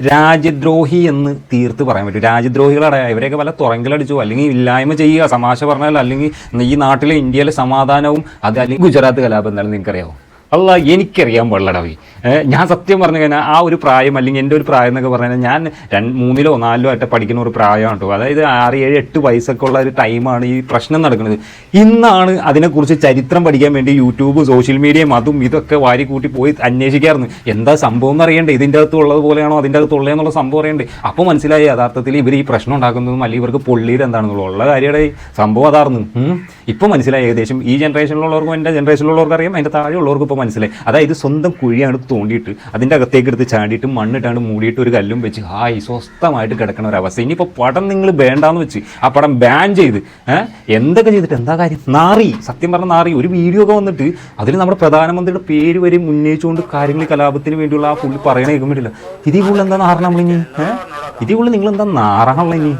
രാജ്യദ്രോഹി എന്ന് തീർത്ത് പറയാൻ പറ്റും. രാജ്യദ്രോഹികളായ ഇവരെയൊക്കെ വല്ല തുറങ്കിലടിച്ചോ അല്ലെങ്കിൽ ഇല്ലായ്മ ചെയ്യുക, തമാശ പറഞ്ഞാൽ, അല്ലെങ്കിൽ ഈ നാട്ടിലെ ഇന്ത്യയിലെ സമാധാനവും അത് അല്ലെങ്കിൽ ഗുജറാത്ത് കലാപം എന്താണെന്ന് നിങ്ങൾക്കറിയാമോ? അല്ല, എനിക്കറിയാൻ പാടില്ലടാവി. ഞാൻ സത്യം പറഞ്ഞു കഴിഞ്ഞാൽ ആ ഒരു പ്രായം, അല്ലെങ്കിൽ എൻ്റെ ഒരു പ്രായം എന്നൊക്കെ പറഞ്ഞു കഴിഞ്ഞാൽ ഞാൻ 3-ോ 4-ോ ആയിട്ട് പഠിക്കുന്ന ഒരു പ്രായമാണ് കേട്ടോ. അതായത് 6, 7, 8 വയസ്സൊക്കെ ഉള്ള ഒരു ടൈമാണ് ഈ പ്രശ്നം നടക്കുന്നത്. ഇന്നാണ് അതിനെക്കുറിച്ച് ചരിത്രം പഠിക്കാൻ വേണ്ടി യൂട്യൂബ്, സോഷ്യൽ മീഡിയയും അതും ഇതൊക്കെ വാരി കൂട്ടി പോയി അന്വേഷിക്കാറുണ്ട്. എന്താ സംഭവം എന്ന് അറിയണ്ടേ, ഇതിൻ്റെ അകത്ത് ഉള്ളത് പോലെയാണോ അതിൻ്റെ അകത്ത് ഉള്ളതെന്നുള്ള സംഭവം അറിയണ്ടേ. അപ്പോൾ മനസ്സിലായി യഥാർത്ഥത്തിൽ ഇവർ ഈ പ്രശ്നം ഉണ്ടാക്കുന്നതും അല്ലെങ്കിൽ ഇവർക്ക് പൊള്ളിയത് എന്താണെന്നുള്ളത് ഉള്ള കാര്യയുടെ സംഭവം അതാർന്നു. ഇപ്പോൾ മനസ്സിലായി ഏകദേശം. ഈ ജനറേഷനിലുള്ളവർക്കും എൻ്റെ ജനറേഷനിലുള്ളവർക്ക് അറിയാം, അതിൻ്റെ താഴെയുള്ളവർക്ക് ഇപ്പോൾ മനസ്സിലായി. അതായത് സ്വന്തം കുഴിയാണ് തോണ്ടിയിട്ട് അതിൻ്റെ അകത്തേക്ക് എടുത്ത് ചാടിയിട്ട് മണ്ണിട്ടാണ്ട് മൂടിയിട്ട് ഒരു കല്ലും വെച്ച് സ്വസ്ഥമായിട്ട് കിടക്കുന്ന ഒരവസ്ഥ. ഇനിയിപ്പോൾ പടം നിങ്ങൾ വേണ്ടാന്ന് വെച്ച് ആ പടം ബാൻ ചെയ്ത് എന്തൊക്കെ ചെയ്തിട്ട് എന്താ കാര്യം? നാറി, സത്യം പറഞ്ഞ നാറി. ഒരു വീഡിയോ ഒക്കെ വന്നിട്ട് അതിൽ നമ്മുടെ പ്രധാനമന്ത്രിയുടെ പേര് വരെ ഉന്നയിച്ചുകൊണ്ട് കാര്യങ്ങൾ കലാപത്തിന് വേണ്ടിയുള്ള ആ പുള്ളി പറയണ കേൾക്കാൻ പറ്റില്ല. ഇതിൽ കൂടുതൽ എന്താ നാറണം നമ്മളിനി? ഇതിൽ കൂടുതൽ നിങ്ങൾ എന്താ നാറണല്ലോ ഇനി?